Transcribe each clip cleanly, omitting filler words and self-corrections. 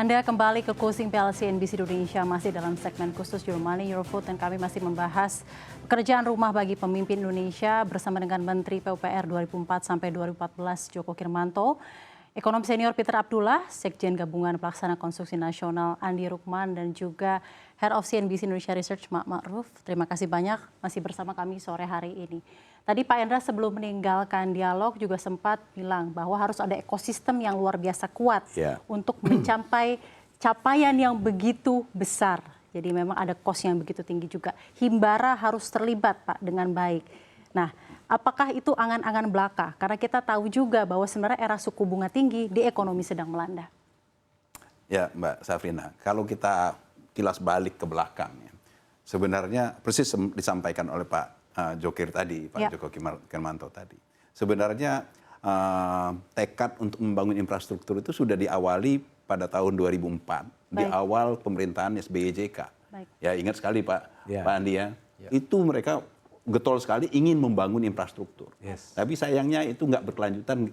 Anda kembali ke Closing PL CNBC Indonesia, masih dalam segmen khusus Your Money, Your Vote, dan kami masih membahas pekerjaan rumah bagi pemimpin Indonesia bersama dengan Menteri PUPR 2004 sampai 2014 Joko Kirmanto, Ekonom Senior Peter Abdullah, Sekjen Gabungan Pelaksana Konstruksi Nasional Andi Rukman, dan juga Head of CNBC Indonesia Research Mak Ma'ruf. Terima kasih banyak masih bersama kami sore hari ini. Tadi Pak Endra sebelum meninggalkan dialog juga sempat bilang bahwa harus ada ekosistem yang luar biasa kuat untuk mencapai capaian yang begitu besar. Jadi memang ada cost yang begitu tinggi juga. Himbara harus terlibat Pak dengan baik. Nah, apakah itu angan-angan belaka? Karena kita tahu juga bahwa sebenarnya era suku bunga tinggi di ekonomi sedang melanda. Ya Mbak Safrina, kalau kita kilas balik ke belakang, ya, sebenarnya persis disampaikan oleh Pak Jokir tadi, Pak Joko Kirmanto tadi. Sebenarnya tekad untuk membangun infrastruktur itu sudah diawali pada tahun 2004, di awal pemerintahan SBY JK. Ya ingat sekali Pak Andi ya, itu mereka getol sekali ingin membangun infrastruktur. Tapi sayangnya itu nggak berkelanjutan,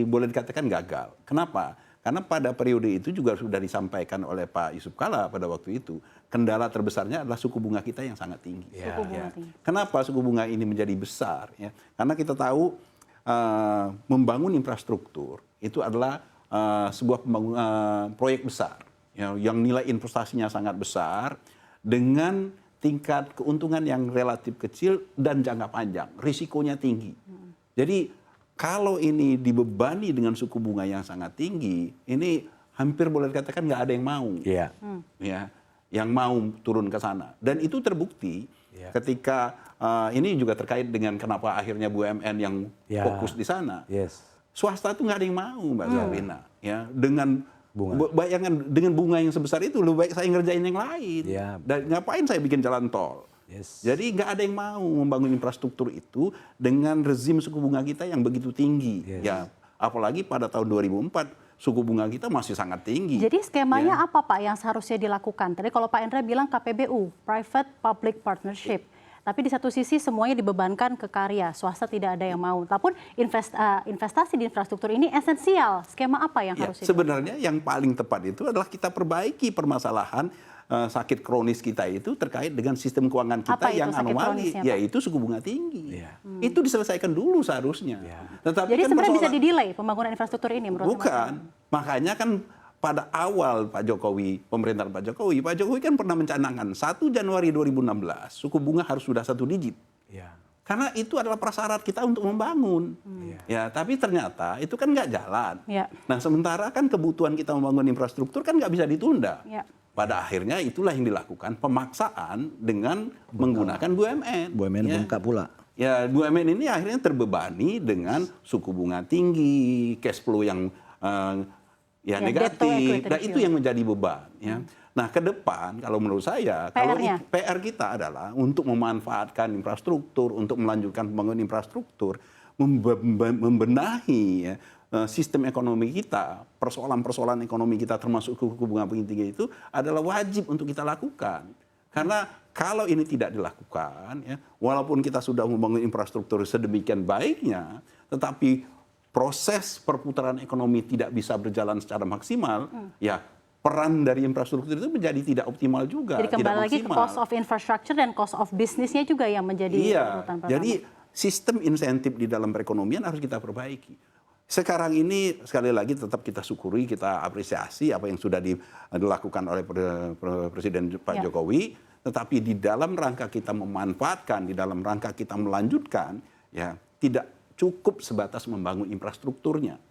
boleh dikatakan gagal. Kenapa? Karena pada periode itu juga sudah disampaikan oleh Pak Yusuf Kalla pada waktu itu, kendala terbesarnya adalah suku bunga kita yang sangat tinggi. Kenapa suku bunga ini menjadi besar? Ya, karena kita tahu membangun infrastruktur itu adalah sebuah proyek besar, ya, yang nilai investasinya sangat besar dengan tingkat keuntungan yang relatif kecil dan jangka panjang, risikonya tinggi. Jadi kalau ini dibebani dengan suku bunga yang sangat tinggi, ini hampir boleh dikatakan nggak ada yang mau, ya, yang mau turun ke sana. Dan itu terbukti ketika ini juga terkait dengan kenapa akhirnya BUMN yang fokus di sana. Swasta itu nggak ada yang mau, Mbak Safrina, ya, dengan bayangan dengan bunga yang sebesar itu, lebih baik saya ngerjain yang lain. Dan ngapain saya bikin jalan tol? Jadi nggak ada yang mau membangun infrastruktur itu dengan rezim suku bunga kita yang begitu tinggi. Ya, apalagi pada tahun 2004 suku bunga kita masih sangat tinggi. Jadi skemanya apa Pak yang seharusnya dilakukan? Tadi kalau Pak Endra bilang KPBU, Private Public Partnership. Tapi di satu sisi semuanya dibebankan ke karya, swasta tidak ada yang mau. Tapi investasi di infrastruktur ini esensial. Skema apa yang harus dilakukan? Sebenarnya yang paling tepat itu adalah kita perbaiki permasalahan sakit kronis kita itu terkait dengan sistem keuangan kita yang anomali, yaitu suku bunga tinggi. Itu diselesaikan dulu seharusnya. Tetapi jadi kan sebenarnya bisa didelay pembangunan infrastruktur ini menurut Bukan. Makanya kan pada awal pemerintahan Pak Jokowi kan pernah mencanangkan 1 Januari 2016 suku bunga harus sudah 1 digit. Karena itu adalah prasyarat kita untuk membangun. Ya, tapi ternyata itu kan nggak jalan. Nah, sementara kan kebutuhan kita membangun infrastruktur kan nggak bisa ditunda. Pada akhirnya itulah yang dilakukan, pemaksaan dengan menggunakan BUMN. BUMN bengkak pula. Ya, BUMN ini akhirnya terbebani dengan suku bunga tinggi, cash flow yang negatif, dan itu yang menjadi beban. Ya. Nah, ke depan kalau menurut saya, kalau PR kita adalah untuk memanfaatkan infrastruktur, untuk melanjutkan pembangunan infrastruktur, membenahi sistem ekonomi kita, persoalan-persoalan ekonomi kita termasuk suku bunga tinggi itu adalah wajib untuk kita lakukan. Karena kalau ini tidak dilakukan, ya, walaupun kita sudah membangun infrastruktur sedemikian baiknya, tetapi proses perputaran ekonomi tidak bisa berjalan secara maksimal, ya peran dari infrastruktur itu menjadi tidak optimal juga. Jadi kembali lagi ke cost of infrastructure dan cost of businessnya juga yang menjadi urutan pertama. Jadi sistem insentif di dalam perekonomian harus kita perbaiki. Sekarang ini sekali lagi tetap kita syukuri, kita apresiasi apa yang sudah dilakukan oleh Presiden Pak Jokowi, tetapi di dalam rangka kita memanfaatkan, di dalam rangka kita melanjutkan, ya tidak cukup sebatas membangun infrastrukturnya.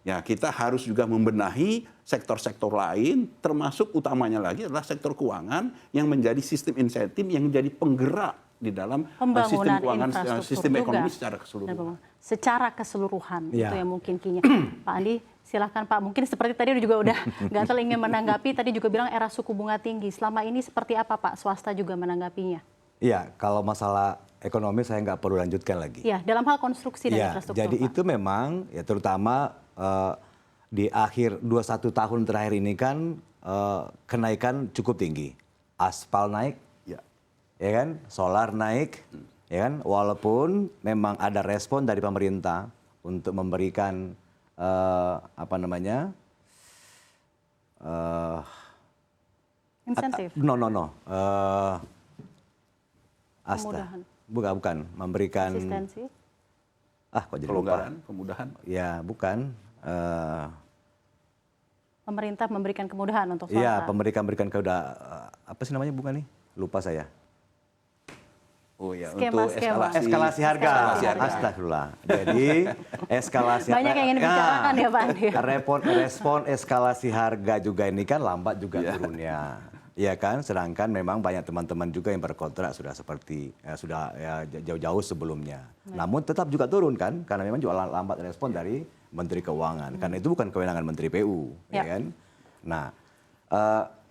Ya, kita harus juga membenahi sektor-sektor lain, termasuk utamanya lagi adalah sektor keuangan yang menjadi sistem insentif yang menjadi penggerak di dalam sistem keuangan, sistem ekonomi secara keseluruhan. Secara keseluruhan itu yang mungkin kinya. Pak Andi, silahkan Pak. Mungkin seperti tadi juga udah Gatel ingin menanggapi. Tadi juga bilang era suku bunga tinggi. Selama ini seperti apa Pak? Swasta juga menanggapinya. Iya, kalau masalah ekonomi saya nggak perlu lanjutkan lagi. Iya, dalam hal konstruksi dan infrastruktur. Jadi Pak, itu memang ya terutama di akhir 21 tahun terakhir ini kan kenaikan cukup tinggi. Aspal naik, ya kan, solar naik, ya kan, walaupun memang ada respon dari pemerintah untuk memberikan Insentif. No. Kemudahan. Bukan. Memberikan. Asistensi. Kok jadi lupa? Kelonggaran, kemudahan. Ya, bukan. Pemerintah memberikan kemudahan untuk swasta. Iya, memberikan apa sih namanya bukan nih? Lupa saya. Oh ya, Skema, untuk skema. Eskalasi harga. Eskalasi harga. Astagfirullah. Jadi eskalasi Banyak yang ingin dibicarakan ya Pak Andi. Respon eskalasi harga juga ini kan lambat juga turunnya. Iya kan, sedangkan memang banyak teman-teman juga yang berkontrak sudah seperti sudah jauh-jauh sebelumnya. Namun tetap juga turun kan, karena memang juga lambat respon dari Menteri Keuangan. Karena itu bukan kewenangan Menteri PU, ya kan. Nah,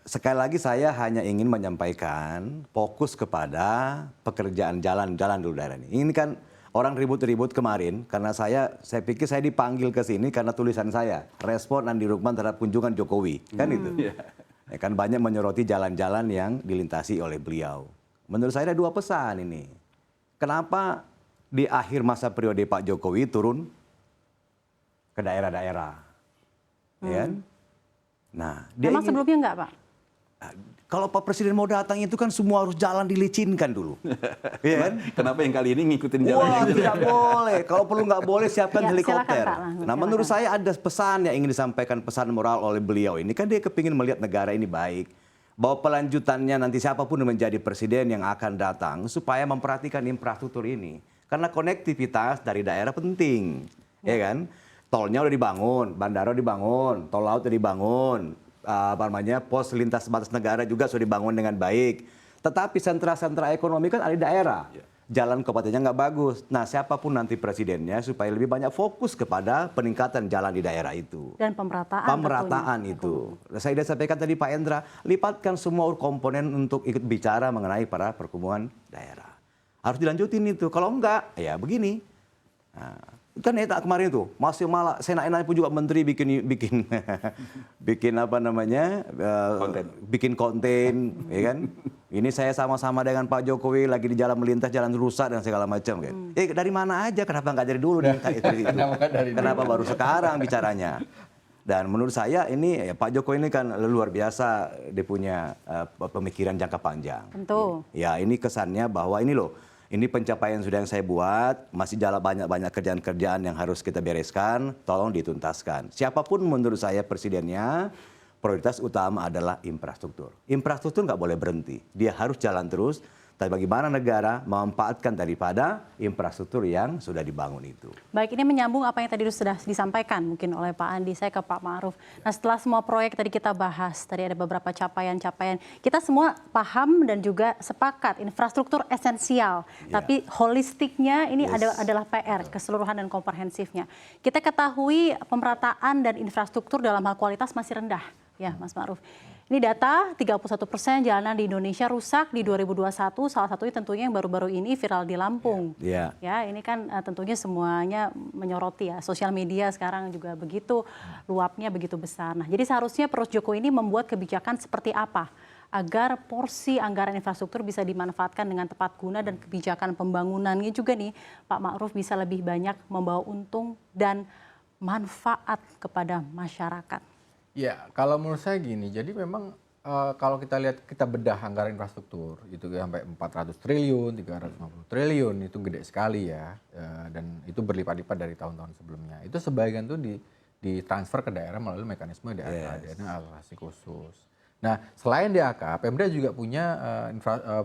sekali lagi saya hanya ingin menyampaikan fokus kepada pekerjaan jalan dulu daerah ini. Ini kan orang ribut-ribut kemarin karena saya pikir saya dipanggil ke sini karena tulisan saya respon Andi Rukman terhadap kunjungan Jokowi, kan itu. Ya kan banyak menyoroti jalan-jalan yang dilintasi oleh beliau. Menurut saya ada dua pesan ini. Kenapa di akhir masa periode Pak Jokowi turun ke daerah-daerah? Ya kan? Nah, Memang sebelumnya enggak Pak? Kalau Pak Presiden mau datang itu kan semua harus jalan dilicinkan dulu. Iya kan? Kenapa yang kali ini ngikutin jalan Wah, yang tidak boleh. Kalau perlu nggak boleh siapkan Ya, helikopter. silakan, Pak. Nah, menurut saya ada pesan yang ingin disampaikan, pesan moral oleh beliau ini. Kan dia kepingin melihat negara ini baik. Bahwa pelanjutannya nanti siapapun yang menjadi presiden yang akan datang supaya memperhatikan infrastruktur ini. Karena konektivitas dari daerah penting. Ya kan? Tolnya udah dibangun, bandara udah dibangun, tol laut udah dibangun. Pos lintas batas negara juga sudah dibangun dengan baik. Tetapi sentra-sentra ekonomi kan ada di daerah. Jalan kabupatennya nggak bagus. Nah, siapapun nanti presidennya supaya lebih banyak fokus kepada peningkatan jalan di daerah itu. Dan pemerataan. Pemerataan itu. Saya sudah sampaikan tadi Pak Endra, lipatkan semua komponen untuk ikut bicara mengenai para perkumpulan daerah. Harus dilanjutin itu. Kalau enggak, ya begini. Nah, kan kemarin itu masih malah enak pun juga menteri bikin apa namanya bikin konten, ya kan? Ini saya sama-sama dengan Pak Jokowi lagi di jalan melintas, jalan rusak dan segala macam kan. Dari mana aja? Kenapa nggak dari dulu nih? Kenapa baru sekarang bicaranya? Dan menurut saya ini Pak Jokowi ini kan luar biasa, dia punya pemikiran jangka panjang. Tentu. Ya ini kesannya bahwa ini loh. Ini pencapaian sudah yang saya buat, masih jalan banyak kerjaan-kerjaan yang harus kita bereskan, tolong dituntaskan. Siapapun menurut saya presidennya, prioritas utama adalah infrastruktur. Infrastruktur nggak boleh berhenti, dia harus jalan terus. Tapi bagaimana negara memanfaatkan daripada infrastruktur yang sudah dibangun itu. Baik, ini menyambung apa yang tadi sudah disampaikan mungkin oleh Pak Andi, saya ke Pak Ma'ruf. Nah, setelah semua proyek tadi kita bahas, tadi ada beberapa capaian-capaian. Kita semua paham dan juga sepakat infrastruktur esensial. Tapi holistiknya ini adalah PR, keseluruhan dan komprehensifnya. Kita ketahui pemerataan dan infrastruktur dalam hal kualitas masih rendah, ya Mas Ma'ruf. Ini data 31% jalanan di Indonesia rusak di 2021, salah satunya tentunya yang baru-baru ini viral di Lampung. Ya, ini kan tentunya semuanya menyoroti ya, sosial media sekarang juga begitu, luapnya begitu besar. Nah, jadi seharusnya Pros Jokowi ini membuat kebijakan seperti apa agar porsi anggaran infrastruktur bisa dimanfaatkan dengan tepat guna dan kebijakan pembangunannya juga nih Pak Ma'ruf bisa lebih banyak membawa untung dan manfaat kepada masyarakat. Ya, kalau menurut saya gini, jadi memang kalau kita lihat, kita bedah anggaran infrastruktur, itu sampai 400 triliun, 350 triliun, itu gede sekali ya, dan itu berlipat-lipat dari tahun-tahun sebelumnya. Itu sebagian tuh ditransfer ke daerah melalui mekanisme DAK, dana alokasi khusus. Nah, selain DAK, Pemda juga punya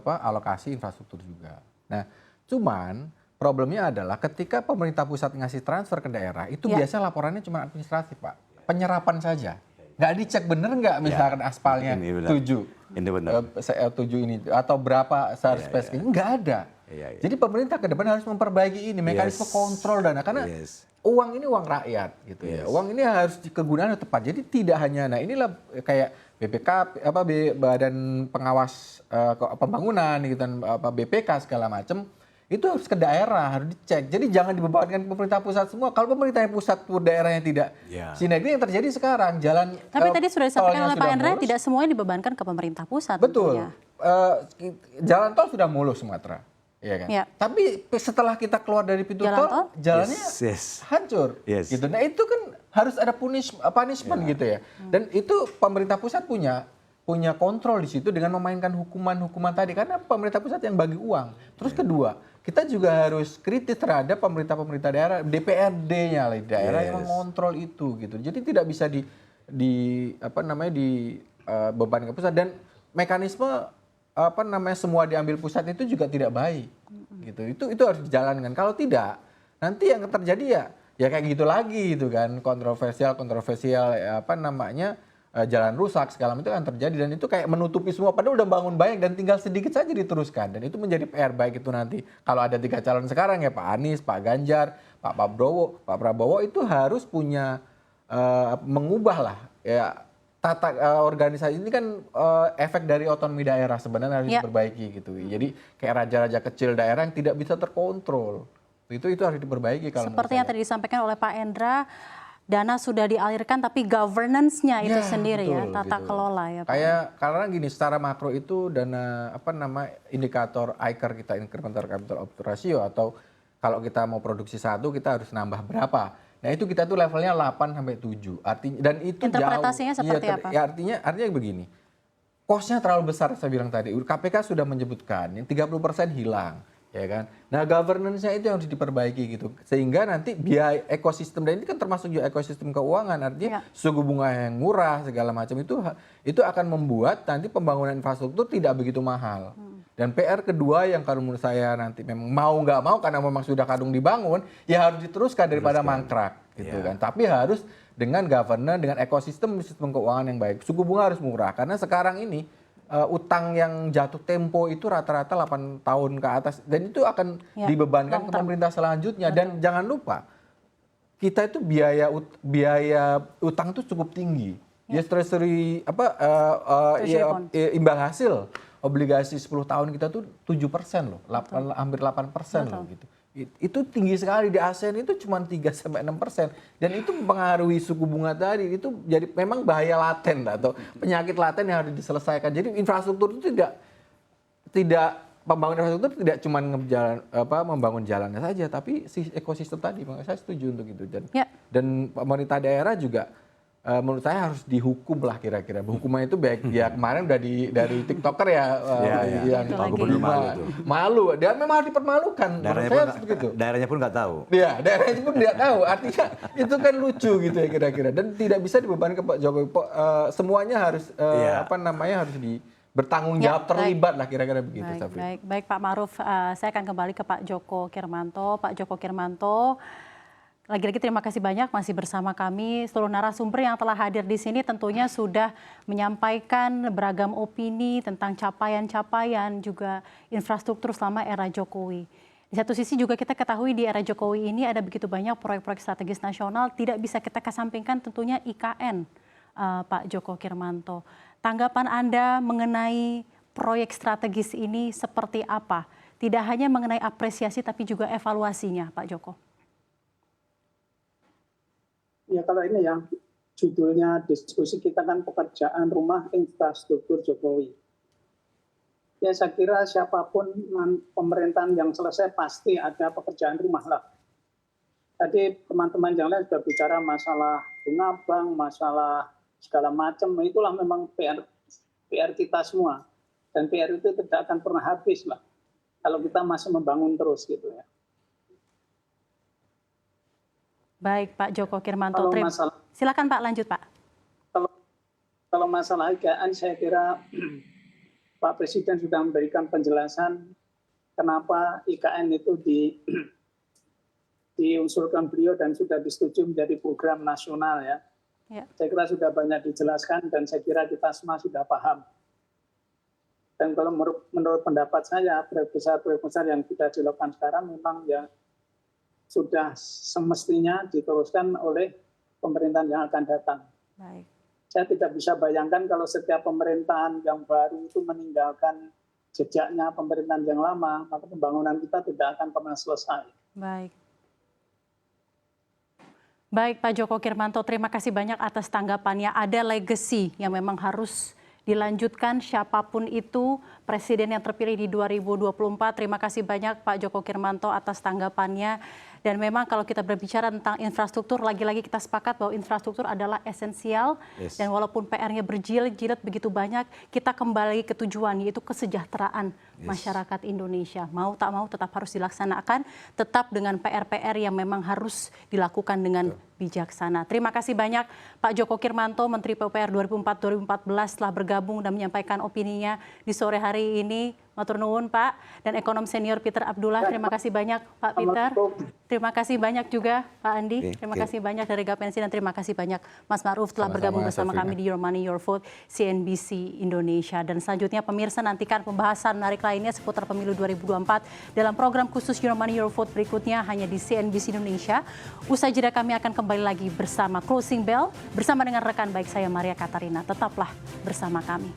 alokasi infrastruktur juga. Nah, cuman problemnya adalah ketika pemerintah pusat ngasih transfer ke daerah, itu biasanya laporannya cuma administratif, Pak. Penyerapan saja. Nggak dicek bener nggak misalkan aspalnya 7 ini atau berapa seharus spesifiknya, nggak ada. Jadi pemerintah ke depan harus memperbaiki ini mekanisme kontrol dana karena uang ini uang rakyat gitu ya. Uang ini harus kegunaannya tepat. Jadi tidak hanya, nah inilah kayak BPK Badan Pengawas Pembangunan gitu dan BPK segala macam. Itu harus ke daerah, harus dicek. Jadi jangan dibebankan pemerintah pusat semua. Kalau pemerintah pusat daerahnya tidak sinergi, yang terjadi sekarang jalan. Tapi tadi sudah disampaikan oleh Pak Endra, tidak semuanya dibebankan ke pemerintah pusat. Betul. Jalan tol sudah mulus Sumatera, ya kan? Ya. Tapi setelah kita keluar dari pintu tol, jalannya hancur. Gitu. Nah itu kan harus ada punishment gitu ya. Dan itu pemerintah pusat punya kontrol di situ dengan memainkan hukuman tadi karena pemerintah pusat yang bagi uang. Terus kedua, kita juga harus kritis terhadap pemerintah daerah, DPRD-nya di daerah yang mengontrol itu gitu. Jadi tidak bisa dibebankan ke pusat dan mekanisme semua diambil pusat itu juga tidak baik gitu. Itu harus dijalankan. Kalau tidak, nanti yang terjadi ya kayak gitu lagi gitu kan, kontroversial jalan rusak segala macam itu akan terjadi dan itu kayak menutupi semua padahal udah bangun banyak dan tinggal sedikit saja diteruskan dan itu menjadi PR baik itu nanti kalau ada 3 calon sekarang ya Pak Anies, Pak Ganjar, Pak Prabowo itu harus punya mengubah lah ya tata organisasi ini kan efek dari otonomi daerah sebenarnya harus diperbaiki gitu. Jadi kayak raja-raja kecil daerah yang tidak bisa terkontrol. Itu harus diperbaiki kalau seperti yang tadi disampaikan oleh Pak Endra, dana sudah dialirkan tapi governance-nya itu sendiri betul, ya, tata kelola ya Pak. Karena gini, secara makro itu dana indikator ICAR kita, incremental capital output ratio atau kalau kita mau produksi 1 kita harus nambah berapa. Nah, itu kita tuh levelnya 8 sampai 7. Artinya dan itu interpretasinya jauh. Seperti apa? Ya artinya begini. Cost-nya terlalu besar saya bilang tadi. KPK sudah menyebutkan yang 30% hilang. Ya kan. Nah, governance-nya itu yang harus diperbaiki gitu. Sehingga nanti biaya ekosistem dan ini kan termasuk juga ekosistem keuangan artinya suku bunga yang murah segala macam itu akan membuat nanti pembangunan infrastruktur tidak begitu mahal. Dan PR kedua yang kalau menurut saya nanti memang mau nggak mau karena memang sudah kadung dibangun ya harus diteruskan daripada mangkrak gitu kan. Tapi harus dengan governance, dengan ekosistem sistem keuangan yang baik. Suku bunga harus murah karena sekarang ini utang yang jatuh tempo itu rata-rata 8 tahun ke atas dan itu akan dibebankan ke pemerintah selanjutnya. Dan jangan lupa kita itu biaya utang itu cukup tinggi. Yes, treasury imbal hasil obligasi 10 tahun kita tuh 7% loh, hampir 8% loh gitu. Itu tinggi sekali di ASEAN itu cuma 3-6% dan itu mempengaruhi suku bunga tadi itu jadi memang bahaya laten atau penyakit laten yang harus diselesaikan. Jadi infrastruktur itu tidak pembangunan infrastruktur tidak cuma membangun jalannya saja tapi si ekosistem tadi. Makanya saya setuju untuk itu dan pemerintah daerah juga menurut saya harus dihukum lah kira-kira. Hukuman itu baik ya kemarin udah dari TikToker yang malu. Dia memang harus dipermalukan. Daerahnya pun nggak tahu. Iya, daerahnya pun tidak tahu. Artinya itu kan lucu gitu ya kira-kira dan tidak bisa dibebankan ke Pak Jokowi. Semuanya harus harus bertanggung jawab terlibat lah kira-kira begitu. Baik Pak Ma'ruf, saya akan kembali ke Pak Djoko Kirmanto. Pak Djoko Kirmanto, lagi-lagi terima kasih banyak masih bersama kami. Seluruh narasumber yang telah hadir di sini tentunya sudah menyampaikan beragam opini tentang capaian-capaian juga infrastruktur selama era Jokowi. Di satu sisi juga kita ketahui di era Jokowi ini ada begitu banyak proyek-proyek strategis nasional, tidak bisa kita kesampingkan tentunya IKN, Pak Djoko Kirmanto. Tanggapan Anda mengenai proyek strategis ini seperti apa? Tidak hanya mengenai apresiasi tapi juga evaluasinya, Pak Djoko. Ya kalau ini yang judulnya diskusi kita kan pekerjaan rumah infrastruktur Jokowi. Ya saya kira siapapun pemerintahan yang selesai pasti ada pekerjaan rumah lah. Tadi teman-teman yang lain sudah bicara masalah bunga bank, masalah segala macam. Itulah memang PR kita semua. Dan PR itu tidak akan pernah habis lah. Kalau kita masih membangun terus gitu ya. Baik Pak Djoko Kirmanto, silakan Pak lanjut Pak. Kalau masalah IKN saya kira Pak Presiden sudah memberikan penjelasan kenapa IKN itu diunsurkan beliau dan sudah disetujui menjadi program nasional ya. Saya kira sudah banyak dijelaskan dan saya kira kita semua sudah paham. Dan kalau menurut pendapat saya proyek besar yang sudah dilakukan sekarang memang ya sudah semestinya diteruskan oleh pemerintahan yang akan datang. Baik. Saya tidak bisa bayangkan kalau setiap pemerintahan yang baru itu meninggalkan jejaknya pemerintahan yang lama, maka pembangunan kita tidak akan pernah selesai. Baik. Baik Pak Djoko Kirmanto, terima kasih banyak atas tanggapannya. Ada legacy yang memang harus dilanjutkan siapapun itu presiden yang terpilih di 2024. Terima kasih banyak Pak Djoko Kirmanto atas tanggapannya Dan memang kalau kita berbicara tentang infrastruktur, lagi-lagi kita sepakat bahwa infrastruktur adalah esensial. Yes. Dan walaupun PR-nya berjilid-jilid begitu banyak, kita kembali ke tujuan, yaitu kesejahteraan masyarakat Indonesia. Mau tak mau tetap harus dilaksanakan, tetap dengan PR-PR yang memang harus dilakukan dengan bijaksana. Terima kasih banyak Pak Joko Kirmanto, Menteri PUPR 2004-2014 telah bergabung dan menyampaikan opininya di sore hari ini. Matur nuwun Pak. Dan ekonom senior Peter Abdullah, terima kasih banyak Pak Peter. Terima kasih banyak juga Pak Andi. Terima kasih banyak dari Gapensi dan terima kasih banyak Mas Maruf telah bergabung bersama kami di Your Money Your Vote CNBC Indonesia. Dan selanjutnya pemirsa nantikan pembahasan menarik lainnya seputar pemilu 2024 dalam program khusus Your Money Your Vote berikutnya hanya di CNBC Indonesia. Usai jeda kami akan kembali lagi bersama Closing Bell bersama dengan rekan baik saya Maria Katarina. Tetaplah bersama kami.